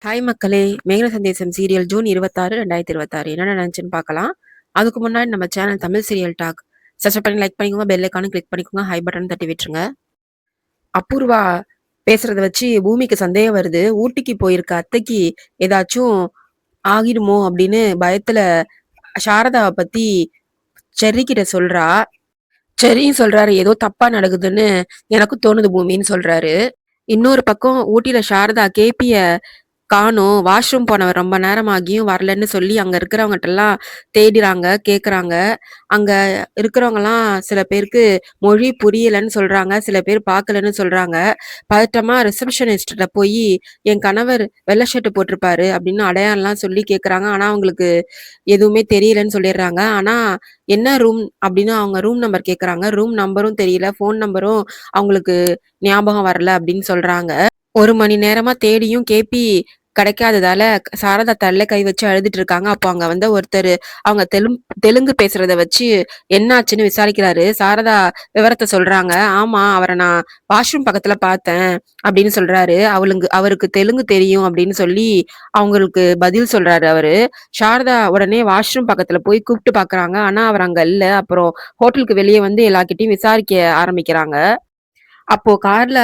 Hi மக்களே! மேகன சந்தேசம் serial June 26, 2026 என்ன நடந்துச்சுன்னு பார்க்கலாம். அதுக்கு முன்னாடி நம்ம channel Tamil serial talk subscribe பண்ணி லைக் பண்ணிக்கோங்க, பெல் ஐகானும் கிளிக் பண்ணிக்கோங்க, ஹை பட்டன் தட்டி விட்டுருங்க. அபூர்வா பேசுறத வச்சு பூமிக்கு சந்தேகம் வருது. ஊட்டிக்கு போயிருக்க அத்தைக்கு ஏதாச்சும் ஆகிடுமோ அப்படின்னு பயத்துல சாரதாவை பத்தி செர்ரி கிட்ட சொல்றா. செர்ரியும் சொல்றாரு ஏதோ தப்பா நடக்குதுன்னு எனக்கும் தோணுது பூமின்னு சொல்றாரு. இன்னொரு பக்கம் ஊட்டியில சாரதா கேபிய காணோம். வாஷ்ரூம் போனவர் ரொம்ப நேரம் ஆகியும் வரலன்னு சொல்லி அங்க இருக்கிறவங்கட்டலாம் தேடுறாங்க, கேட்குறாங்க. அங்க இருக்கிறவங்கலாம் சில பேருக்கு மொழி புரியலன்னு சொல்றாங்க. சில பேர் பார்க்கலன்னு சொல்றாங்க. பதட்டமா ரிசப்ஷனிஸ்ட்ட போயி, "என் கணவர் வெள்ள ஷர்ட் போட்டிருப்பாரு" அப்படின்னு அடையாளம்லாம் சொல்லி கேட்குறாங்க. ஆனா அவங்களுக்கு எதுவுமே தெரியலன்னு சொல்லிடுறாங்க. ஆனா என்ன ரூம் அப்படின்னு அவங்க ரூம் நம்பர் கேட்குறாங்க. ரூம் நம்பரும் தெரியல, ஃபோன் நம்பரும் அவங்களுக்கு ஞாபகம் வரல அப்படின்னு சொல்றாங்க. 1 மணி நேரமா தேடியும் கேபி கிடைக்காததால சாரதா தலையில கை வச்சு அழுதுட்டு இருக்காங்க. அப்போ அங்க ஒருத்தரு அவங்க தெலுங்கு பேசுறத வச்சு என்னாச்சுன்னு விசாரிக்கிறாரு. சாரதா விவரத்த சொல்றாங்க. ஆமா, அவர நான் வாஷ்ரூம் பக்கத்துல பார்த்தேன் அப்படின்னு சொல்றாரு. அவருக்கு தெலுங்கு தெரியும் அப்படின்னு சொல்லி அவங்களுக்கு பதில் சொல்றாரு அவரு. சாரதா உடனே வாஷ்ரூம் பக்கத்துல போய் கூப்பிட்டு பாக்குறாங்க. ஆனா அவர் அங்க இல்ல. அப்புறம் ஹோட்டலுக்கு வெளியே எல்லார்கிட்டயும் விசாரிக்க ஆரம்பிக்கிறாங்க. அப்போ கார்ல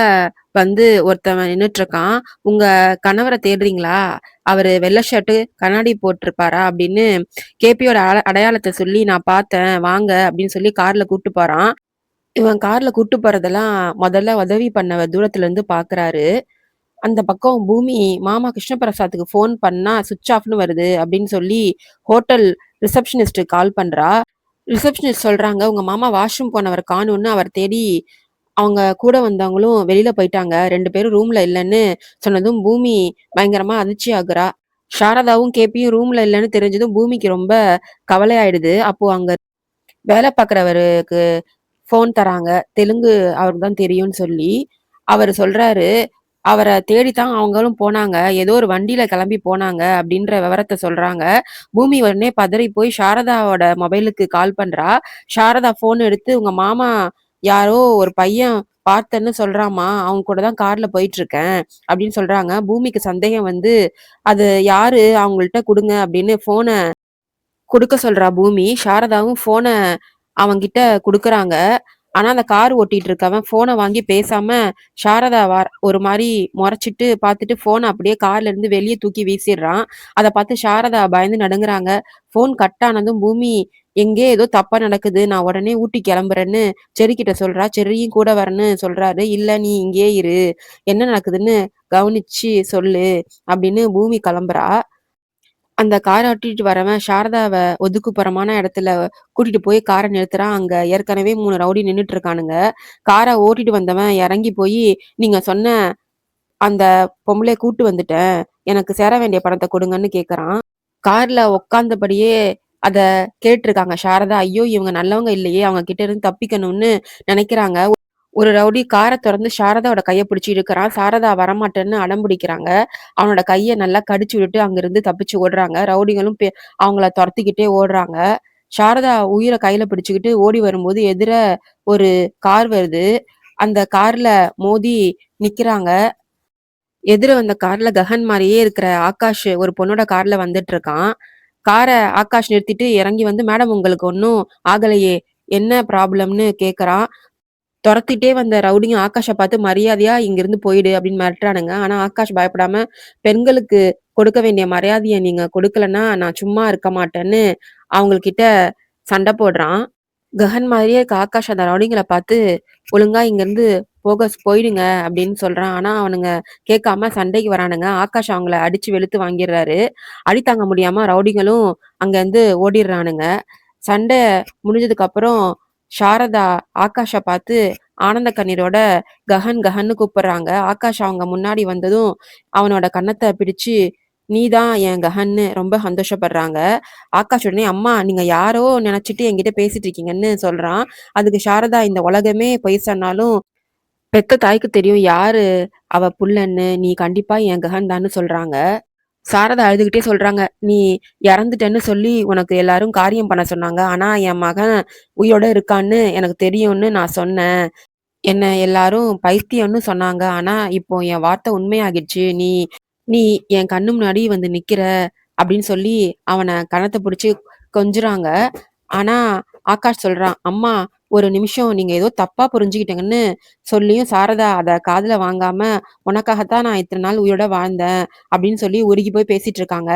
ஒருத்தவன் நின்னுட்டுருக்கான். "உங்க கணவர தேடுறீங்களா? அவரு வெள்ள ஷர்ட்டு, கண்ணாடி போட்டிருப்பாரா?" அப்படின்னு கேபியோட அடையாளத்த சொல்லி, "நான் பார்த்தேன். வாங்க" அப்படின்னு சொல்லி கார்ல கூட்டு போறான். இவன் கார்ல கூட்டு போறதெல்லாம் முதல்ல உதவி பண்ணவர் தூரத்துல இருந்து பார்க்குறாரு. அந்த பக்கம் பூமி மாமா கிருஷ்ணபிரசாத்துக்கு ஃபோன் பண்ணா சுவிட்ச் ஆஃப்ன்னு வருது அப்படின்னு சொல்லி ஹோட்டல் ரிசப்ஷனிஸ்ட்டுக்கு கால் பண்றா. ரிசப்ஷனிஸ்ட் சொல்றாங்க, "உங்க மாமா வாஷ்ரூம் போனவர காணோம்னு அவர் தேடி அவங்க கூட வந்தவங்களும் வெளியில போயிட்டாங்க. 2 பேரும் ரூம்ல இல்லன்னு சொன்னதும் பூமி பயங்கரமா அதிர்ச்சி ஆகுறா. சாரதாவும், கேபியும் ரூம்ல இல்லன்னு தெரிஞ்சதும் பூமிக்கு ரொம்ப கவலை ஆயிடுது. அப்போ அங்க வேலை பார்க்குறவருக்கு ஃபோன் தராங்க. தெலுங்கு அவருக்கு தான் தெரியும்னு சொல்லி. அவரு சொல்றாரு, அவர தேடி தான் அவங்களும் போனாங்க. ஏதோ ஒரு வண்டியில கிளம்பி போனாங்க அப்படின்ற விவரத்த சொல்றாங்க. பூமி உடனே பதறி போய் சாரதாவோட மொபைலுக்கு கால் பண்றா. சாரதா ஃபோன் எடுத்து, "உங்க மாமா யாரோ ஒரு பையன் பார்த்தேன்னு சொல்றான்மா. அவங்க கூட தான் கார்ல போயிட்டுருக்கேன்" அப்படின்னு சொல்றாங்க. பூமிக்கு சந்தேகம் "அது யாரு? அவங்கள்ட்ட குடுங்க" அப்படின்னு ஃபோன குடுக்க சொல்றா பூமி. சாரதாவும் ஃபோன அவன்கிட்ட குடுக்குறாங்க. ஆனா, அந்த கார் ஓட்டிட்டு இருக்கவன் ஃபோன வாங்கி பேசாம சாரதா ஒரு மாரி மொறச்சிட்டு பார்த்துட்டு ஃபோன அப்படியே கார்ல இருந்து வெளிய தூக்கி வீசிர்றான். அத பார்த்து சாரதா பயந்து நடுங்குறாங்க. ஃபோன் கட் ஆனதும் பூமி, "எங்கேயோ ஏதோ தப்பா நடக்குது. நான் உடனே ஊட்டி கிளம்புறேன்னு" செர்ரி கிட்ட சொல்றா. செர்ரியும் கூட வரேன்னு சொல்றாரு. "இல்ல, நீ இங்கேயே இரு. என்ன நடக்குதுன்னு கவனிச்சு சொல்லு" அப்படின்னு பூமி கிளம்புறா. அந்த கார ஓட்டிட்டு வரவன் சாரதாவ ஒதுக்குப்புறமான இடத்துல கூட்டிட்டு போய் கார நிறுத்துறான். அங்க ஏற்கனவே 3 ரவுடி நின்னுட்டு இருக்கானுங்க. கார ஓட்டிட்டு வந்தவன் இறங்கி போயி, "நீங்க சொன்ன அந்த பொம்பளைய கூட்டு வந்துட்டேன். எனக்கு சேர வேண்டிய பணத்த குடுங்கன்னு" கேட்கறான். கார்ல உட்கார்ந்தபடியே அத கேட்டுருக்காங்க சாரதா. ஐயோ! இவங்க நல்லவங்க இல்லையே! அவங்க கிட்ட இருந்து தப்பிக்கணும்னு நினைக்கிறாங்க. ஒரு ரவுடி கார தொறந்து சாரதாவோட கைய பிடிச்சு இழுக்குறான். சாரதா வரமாட்டேன்னு அடம் பிடிக்கிறாங்க. அவனோட கைய நல்லா கடிச்சு விட்டுட்டு அங்கிருந்து தப்பிச்சு ஓடுறாங்க. ரவுடிகளும் அவங்கள தொரத்திக்கிட்டே ஓடுறாங்க. சாரதா உயிர கையில பிடிச்சுக்கிட்டு ஓடி வரும்போது எதிர ஒரு கார் வருது. அந்த கார்ல மோதி நிக்கிறாங்க. எதிர வந்த கார்ல ககன் மாரியே இருக்கிற ஆகாஷ் ஒரு பொண்ணோட கார்ல வந்துட்டுருக்கான். கார ஆகாஷ் நிறுத்திட்டு இறங்கி "மேடம் உங்களுக்கு ஒண்ணும் ஆகலையே! என்ன ப்ராப்ளம்ன்னு" கேட்கறான். தொரத்திட்டே வந்த ரவுடிங்க ஆகாஷ பார்த்து "மரியாதையா இங்கிருந்து போயிடு" அப்படின்னு மிரட்டுறானுங்க. ஆனா ஆகாஷ் பயப்படாம, "பெண்களுக்கு கொடுக்க வேண்டிய மரியாதைய நீங்க கொடுக்கலன்னா, நான் சும்மா இருக்க மாட்டேன்னு" அவங்ககிட்ட சண்ட போடுறான். ககன் மாதிரியே இருக்க ஆகாஷ் அந்த ரவுடிங்கள பார்த்து, "ஒழுங்கா இங்கிருந்து போயிடுங்க" அப்படின்னு சொல்றான். ஆனா அவனுங்க கேட்காம சண்டைக்கு வரானுங்க. ஆகாஷ் அவங்கள அடிச்சு வெளுத்து வாங்கிர்றாரு. அடி தாங்க முடியாம ரவுடிங்களும் அங்கருந்து ஓடிர்றானுங்க. சண்டை முடிஞ்சதுக்கு அப்புறம் சாரதா ஆகாஷ பார்த்து ஆனந்த கண்ணீரோட ககன் ககன்னு கூப்பிடுறாங்க. ஆகாஷ் அவங்க முன்னாடி வந்ததும் அவனோட கன்னத்த பிடிச்சு, "நீதான் என் ககன்னு" ரொம்ப சந்தோஷப்படுறாங்க. ஆகாஷ் உடனே, "அம்மா நீங்க யாரோ நினைச்சிட்டு என்கிட்ட பேசிட்டு இருக்கீங்கன்னு" சொல்றான். அதுக்கு சாரதா, "இந்த உலகமே பொய் சொன்னாலும் பெத்த தாய்க்கு தெரியும் யாரு அவ புள்ளன்னு. நீ கண்டிப்பா என் ககன் தான்னு" சொல்றாங்க. சாரதா அழுதுகிட்டே சொல்றாங்க, "நீ இறந்துட்டேன்னு சொல்லி உனக்கு எல்லாரும் காரியம் பண்ண சொன்னாங்க. ஆனா என் மகன் உயிரோட இருக்கான்னு எனக்கு தெரியும்னு நான் சொன்னேன். என்ன எல்லாரும் பைத்தியம்னு சொன்னாங்க. ஆனா இப்போ என் வார்த்தை உண்மையாகிடுச்சு. நீ நீ என் கண்ணு முன்னாடி வந்து நிக்கிற அப்படின்னு சொல்லி அவன கன்னத்த புடிச்சு கொஞ்சுறாங்க. ஆனா, ஆகாஷ் சொல்றான், "அம்மா ஒரு நிமிஷம் நீங்க ஏதோ தப்பா புரிஞ்சுக்கிட்டீங்கன்னு" சொல்லியும் சாரதா அத காதுல வாங்காம, "உனக்காகத்தான் நான் இத்தன நாள் உயிரோட வாழ்ந்தேன்" அப்படின்னு சொல்லி உருகி போய் பேசிட்டு இருக்காங்க.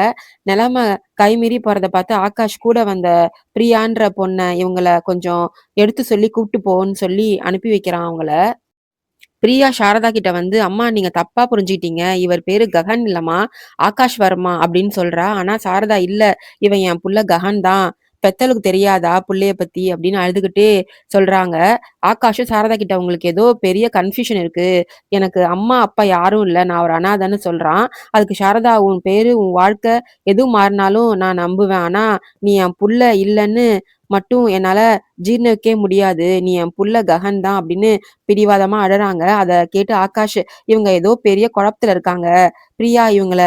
நிலைமை கைமீறி போறத பார்த்து ஆகாஷ் கூட வந்த பிரியான்ற பொண்ண இவங்கள கொஞ்சம் எடுத்து சொல்லி கூப்ட்டு போன்னு சொல்லி அனுப்பி வைக்கிறான் அவங்கள. பிரியா சாரதா கிட்ட வந்து, "அம்மா நீங்க தப்பா புரிஞ்சுக்கிட்டீங்க. இவர் பேரு ககன் இல்லம்மா, ஆகாஷ் வர்மா" அப்படின்னு சொல்றா. ஆனா சாரதா, "இல்ல, இவன் என் புள்ள ககன் தான். பெத்தவளுக்கு தெரியாதா புள்ளைய பத்தி" அப்படின்னு அழுதுகிட்டே சொல்றாங்க. ஆகாஷும் சாரதா கிட்ட, "உங்களுக்கு ஏதோ பெரிய கன்ஃப்யூஷன் இருக்கு. எனக்கு அம்மா, அப்பா யாரும் இல்ல. நான் ஒரு அனாதைன்னு" சொல்றான். அதுக்கு சாரதா, "உன் பேரு, உன் வாழ்க்கை எது மாறினாலும் நான் நம்புவேன். ஆனா நீ என் புள்ள இல்லன்னு மட்டும் என்னால ஜீரணிக்கவே முடியாது. நீ என் புள்ள ககன் தான்" அப்படின்னு பிடிவாதமா அழறாங்க. அத கேட்டு ஆகாஷ், "இவங்க ஏதோ பெரிய குழப்பத்துல இருக்காங்க. பிரியா இவங்கள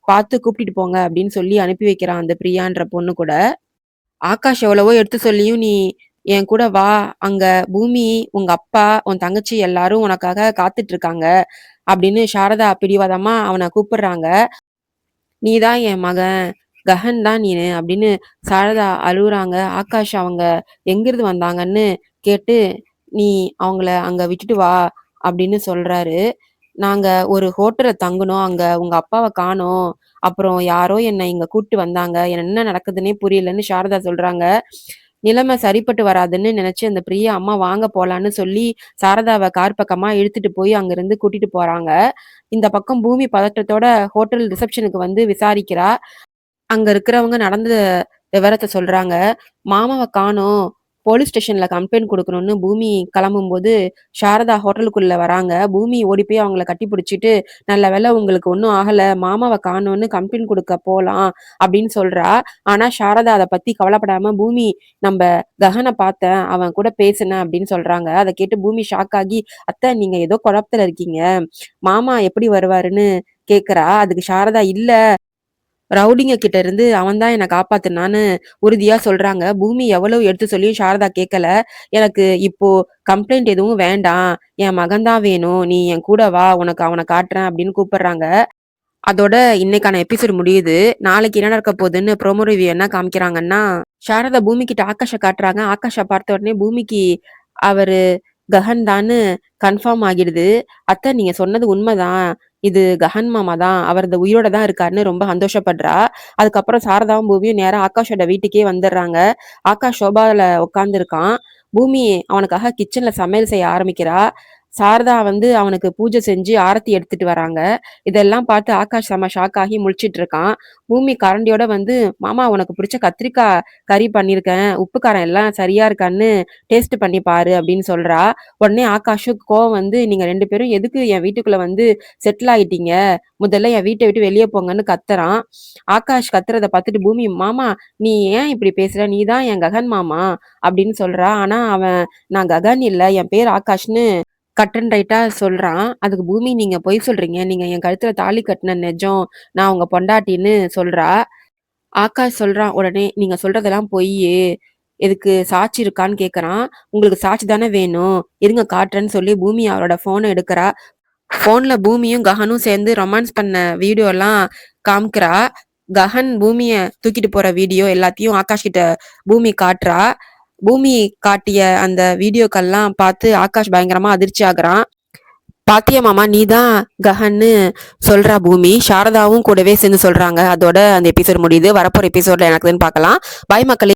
பார்த்து கூட்டிட்டு போங்க" அப்படின்னு சொல்லி அனுப்பி வைக்கிறான் அந்த பிரியான்ற பொண்ணு கூட. ஆகாஷ் எவ்வளவோ எடுத்து சொல்லியும், "நீ என் கூட வா. அங்க பூமி, உங்க அப்பா, உன் தங்கச்சி எல்லாரும் உனக்காக காத்துட்டு இருக்காங்க" அப்படின்னு சாரதா பிடிவாதமா அவன கூப்பிடுறாங்க. "நீ தான் என் மகன். ககன் தான் நீனு" அப்படின்னு சாரதா அழுவுறாங்க. ஆகாஷ் அவங்க எங்கிருந்து வந்தாங்கன்னு கேட்டு, "நீ அவங்கள அங்க விட்டுட்டு வா" அப்படின்னு சொல்றாரு. "நாங்க ஒரு ஹோட்டல்ல தங்குனோம். அங்க உங்க அப்பாவ காணோம். அப்புறம் யாரோ என்ன இங்க கூட்டு வந்தாங்க. என்ன நடக்குதுன்னே புரியலன்னு" சாரதா சொல்றாங்க. நிலைமை சரிப்பட்டு வராதுன்னு நினைச்சு அந்த பிரியா அம்மா வாங்க போலான்னு சொல்லி சாரதாவ கார் பக்கமா இழுத்துட்டு போய் அங்கிருந்து கூட்டிட்டு போறாங்க. இந்த பக்கம் பூமி பதட்டத்தோட ஹோட்டல் ரிசப்ஷனுக்கு வந்து விசாரிக்கிறா. அங்க இருக்கிறவங்க நடந்த விவரத்த சொல்றாங்க. மாமாவ காணோம். போலீஸ் ஸ்டேஷன்ல கம்ப்ளைண்ட் குடுக்கணும்னு பூமி கிளம்பும்போது, சாரதா ஹோட்டலுக்குள்ள வராங்க. பூமி ஓடி போய் அவங்கள கட்டிப்பிடிச்சுட்டு, "நல்ல வேளை உங்களுக்கு ஒண்ணும் ஆகல. மாமாவ காணோம்னு கம்ப்ளைண்ட் குடுக்க போலாம்" அப்படின்னு சொல்றா. ஆனா சாரதா அத பத்தி கவலைப்படாம, "பூமி, நம்ப ககன பார்த்தேன். அவன் கூட பேசினேன்" அப்படின்னு சொல்றாங்க. அத கேட்டு பூமி ஷாக் ஆகி, "அத்தை, நீங்க ஏதோ குழப்பத்துல இருக்கீங்க. மாமா எப்படி வருவாருன்னு" கேட்கிறா. அதுக்கு சாரதா, "இல்ல, ரவுடிங்க கிட்ட இருந்து அவன் தான் என்ன காப்பாத்துனான்னு" உறுதியா சொல்றாங்க. பூமி எவ்வளவு எடுத்து சொல்லியும் சாரதா கேட்கல. "எனக்கு இப்போ கம்ப்ளைண்ட் எதுவும் வேண்டாம். என் மகன் தான் வேணும். நீ என் கூட வா. உனக்கு அவன காட்டுறேன்" அப்படின்னு கூப்பிடுறாங்க. அதோட இன்னைக்கான எபிசோட் முடியுது. நாளைக்கு என்ன நடக்க போகுதுன்னு ப்ரோமோ ரிவ்யூ என்ன காமிக்கிறாங்கன்னா, சாரதா பூமி கிட்ட ஆகாஷ காட்டுறாங்க. ஆகாஷ பார்த்த உடனே பூமிக்கு அவரு கஹன் தான்னு கன்ஃபார்ம் ஆகிடுது. "அத்தை, நீங்க சொன்னது உண்மைதான். இது கஹன் மாமா தான். அவர் இந்த உயிரோட தான் இருக்காருன்னு" ரொம்ப சந்தோஷப்படுறா. அதுக்கப்புறம் சாரதாவும் பூமியும் நேரா ஆகாஷோட வீட்டுக்கே வந்துடுறாங்க. ஆகாஷ் சோபால உட்காந்துருக்கான். பூமி அவனுக்காக கிச்சன்ல சமையல் செய்ய ஆரம்பிக்கிறா. சாரதா வந்து அவனுக்கு பூஜை செஞ்சு ஆரத்தி எடுத்துட்டு வராங்க. இதெல்லாம் பார்த்து ஆகாஷ் செம ஷாக் ஆகி முழிச்சிட்டு இருக்கான். பூமி கரண்டியோட வந்து, "மாமா, உனக்கு பிடிச்ச கத்திரிக்காய் கறி பண்ணியிருக்கேன். உப்பு காரம் எல்லாம் சரியா இருக்கான்னு டேஸ்ட் பண்ணி பாரு" அப்படின்னு சொல்றா. உடனே ஆகாஷுக்கு கோவம் வந்து, "நீங்க 2 பேரும் எதுக்கு என் வீட்டுக்குள்ள வந்து செட்டில் ஆயிட்டீங்க? முதல்ல என் வீட்ட விட்டு வெளிய போங்கன்னு" கத்துறான். ஆகாஷ் கத்துறத பார்த்துட்டு பூமி, "மாமா, நீ ஏன் இப்படி பேசுற? நீ தான் என் ககன் மாமா" அப்படின்னு சொல்றா. ஆனா அவன், "நான் ககன் இல்ல, என் பேர் ஆகாஷ்ன்னு" கட் அண்ட் ரைட்டா சொல்றான். அதுக்கு பூமி, "நீங்க பொய் சொல்றீங்க. நீங்க என் கழுத்துல தாலி கட்டுன நெஜம். நான் உங்க பொண்டாட்டின்னு" சொல்றா. ஆகாஷ் சொல்றான் உடனே, "நீங்க சொல்றதெல்லாம் பொய்யு. இதுக்கு சாட்சி இருக்கான்னு" கேட்கறான். "உங்களுக்கு சாட்சி தானே வேணும். இருங்க காட்டுறேன்னு" சொல்லி பூமி அவரோட ஃபோன எடுக்கிறா. ஃபோன்ல பூமியும் ககனும் சேர்ந்து ரொமான்ஸ் பண்ண வீடியோலாம் காமிக்கிறா. ககன் பூமிய தூக்கிட்டு போற வீடியோ எல்லாத்தையும் ஆகாஷ் கிட்ட பூமி காட்டுறா. பூமி காட்டிய அந்த வீடியோக்கள்லாம் பார்த்து ஆகாஷ் பயங்கரமா அதிர்ச்சி ஆகுறான். "பாத்தியா மாமா, நீதான் கஹன்னு" சொல்றா பூமி. சாரதாவும் கூடவே சேர்ந்து சொல்றாங்க. அதோட அந்த எபிசோட் முடியுது. வரப்போற எபிசோட்ல எனக்குதுன்னு பார்க்கலாம். பாய் மக்களே.